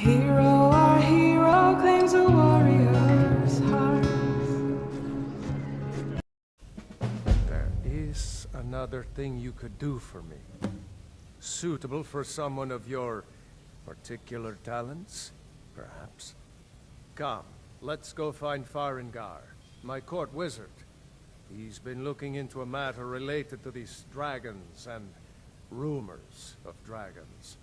Hero, our hero claims a warrior's heart. There is another thing you could do for me. Suitable for someone of your particular talents, perhaps. Come, let's go find Farengar, my court wizard. He's been looking into a matter related to these dragons and rumors of dragons.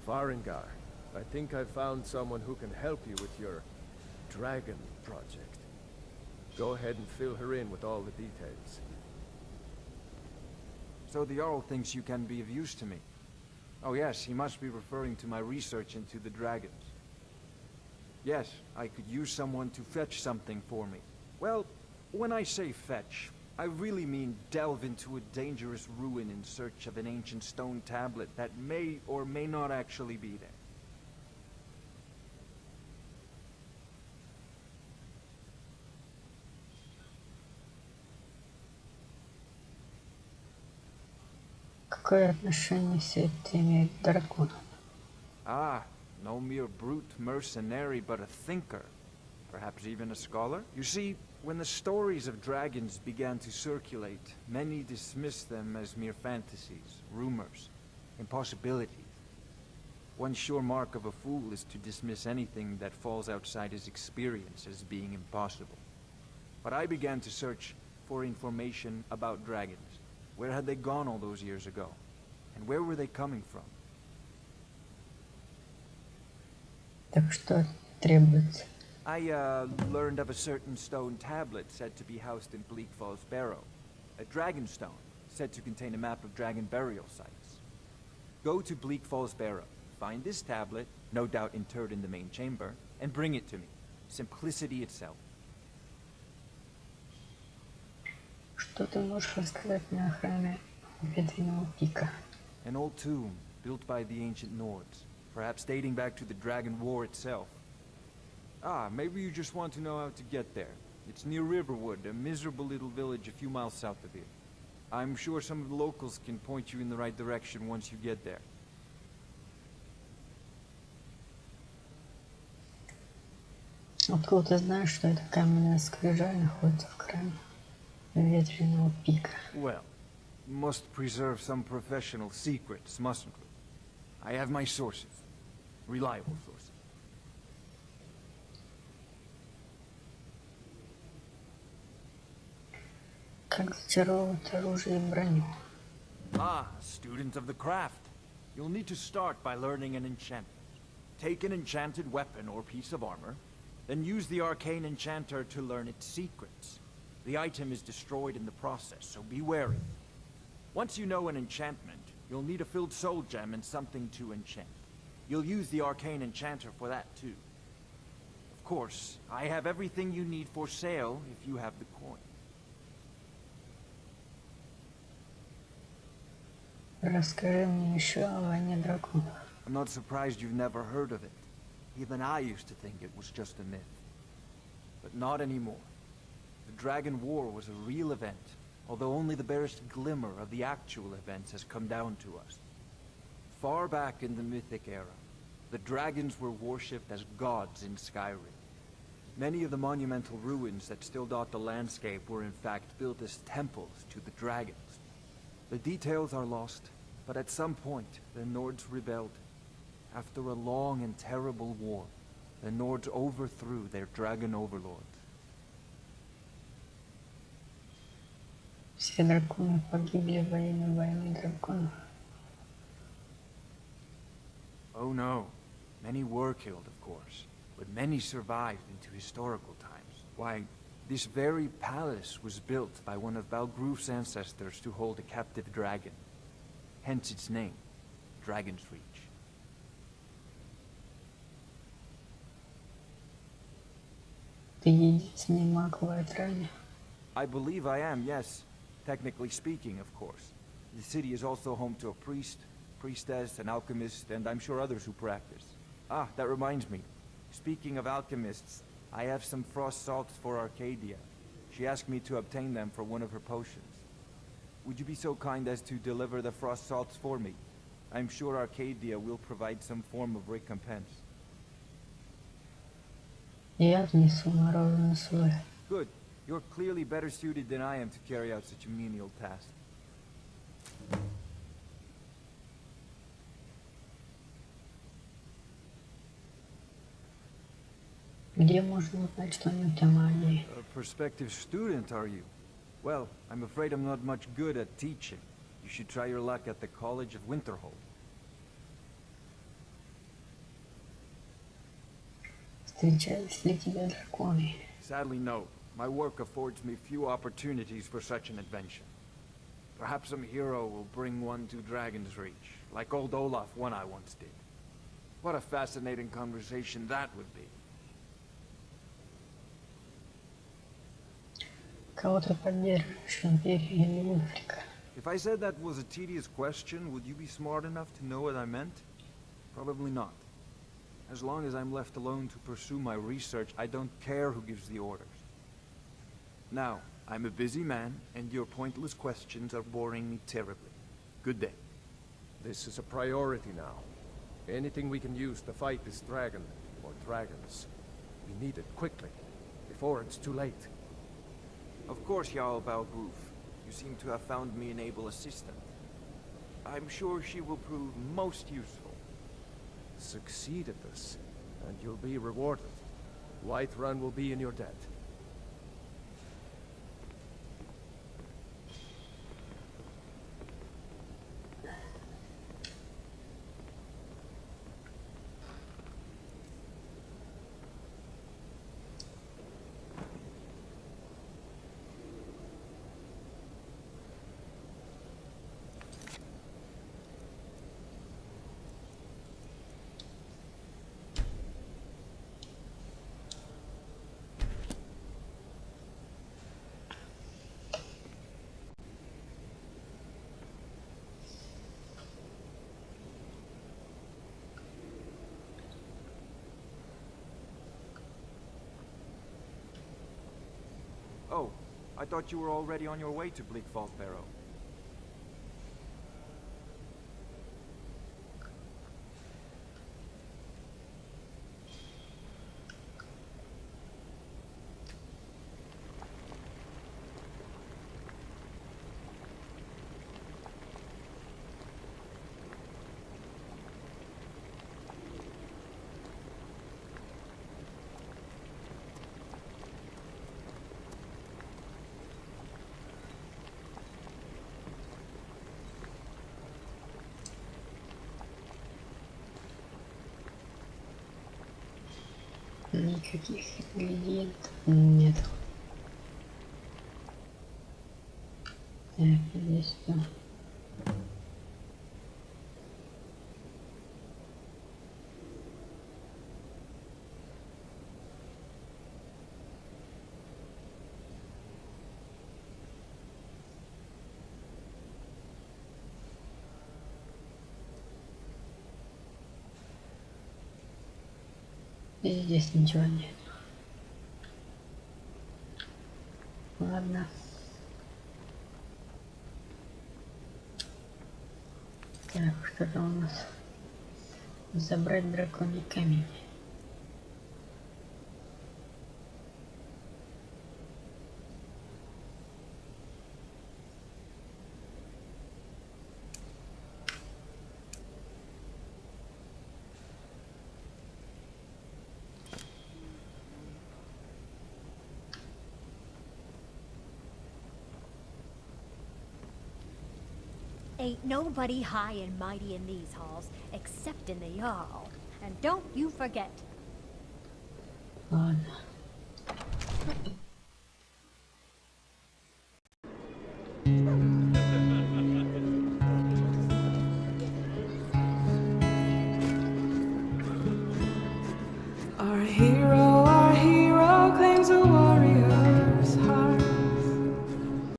Farengar, I think I found someone who can help you with your dragon project. Go ahead and fill her in with all the details. So the Jarl thinks you can be of use to me. Oh yes, he must be referring to my research into the dragons. Yes, I could use someone to fetch something for me. Well, when I say fetch, I really mean delve into a dangerous ruin in search of an ancient stone tablet that may or may not actually be there. Какое отношение все это имеет к дракону? Ah, no mere brute mercenary, but a thinker. Perhaps even a scholar? You see, when the stories of dragons began to circulate, many dismissed them as mere fantasies, rumors, impossibilities. One sure mark of a fool is to dismiss anything that falls outside his experience as being impossible. But I began to search for information about dragons. Where had they gone all those years ago? And where were they coming from? Так что требуется? I learned of a certain stone tablet said to be housed in Bleak Falls Barrow. A dragon stone, said to contain a map of dragon burial sites. Go to Bleak Falls Barrow, find this tablet, no doubt interred in the main chamber, and bring it to me. Simplicity itself. Что ты можешь рассказать мне о храме Ветреного пика? An old tomb, built by the ancient Nords, perhaps dating back to the Dragon War itself. Ah, maybe you just want to know how to get there. It's near Riverwood, a miserable little village a few miles south of here. I'm sure some of the locals can point you in the right direction once you get there. Откуда ты знаешь, что эта каменная скрижаль находится в храме Ветреного пика? Well, must preserve some professional secrets, mustn't we? I have my sources. Reliable sources. Как зачаровывать оружие и броню? Ah, student of the craft. You'll need to start by learning an enchantment. Take an enchanted weapon or piece of armor, then use the arcane enchanter to learn its secrets. The item is destroyed in the process, so be wary. Once you know an enchantment, you'll need a filled soul gem and something to enchant. You'll use the arcane enchanter for that too. Of course, I have everything you need for sale if you have the coin. Расскажи мне еще о войне драконов. I'm not surprised you've never heard of it. Even I used to think it was just a myth. But not anymore. The Dragon War was a real event, although only the barest glimmer of the actual events has come down to us. Far back in the Mythic era, the dragons were worshipped as gods in Skyrim. Many of the monumental ruins that still dot the landscape were in fact built as temples to the dragons. The details are lost, but at some point, the Nords rebelled. After a long and terrible war, the Nords overthrew their dragon overlords. Все драконы погибли во время войны драконов. Oh no. Many were killed, of course, but many survived into historical times. Why, this very palace was built by one of Balgroof's ancestors to hold a captive dragon. Hence its name, Dragon's Reach. Ты единственный маг в Ветрене. I believe I am, yes. Technically speaking, of course. The city is also home to a priest, priestess, an alchemist, and I'm sure others who practice. Ah, that reminds me. Speaking of alchemists, I have some frost salts for Arcadia. She asked me to obtain them for one of her potions. Would you be so kind as to deliver the frost salts for me? I'm sure Arcadia will provide some form of recompense. Я отнесу мороженое свое. Good. You're clearly better suited than I am to carry out such a menial task. Где можно узнать что-нибудь о магии? A prospective student, are you? Well, I'm afraid I'm not much good at teaching. You should try your luck at the College of Winterhold. Встречались ли тебе драконы? Sadly, no. My work affords me few opportunities for such an adventure. Perhaps some hero will bring one to Dragon's Reach, like old Olaf one I once did. What a fascinating conversation that would be. Кого ты поддерживаешь, Империю или Ульфрика? If I said that was a tedious question, would you be smart enough to know what I meant? Probably not. As long as I'm left alone to pursue my research, I don't care who gives the orders. Now, I'm a busy man, and your pointless questions are boring me terribly. Good day. This is a priority now. Anything we can use to fight this dragon, or dragons, we need it quickly, before it's too late. Of course, Jarl Balgroof. You seem to have found me an able assistant. I'm sure she will prove most useful. Succeed at this, and you'll be rewarded. Whiterun will be in your debt. Oh, I thought you were already on your way to Bleakfall Barrow. Никаких ингредиентов нет. Так, здесь все. И здесь ничего нет. Ладно. Так, что-то у нас. Забрать драконий камень. Ain't nobody high and mighty in these halls, except in the Jarl. And don't you forget. Ладно. Our hero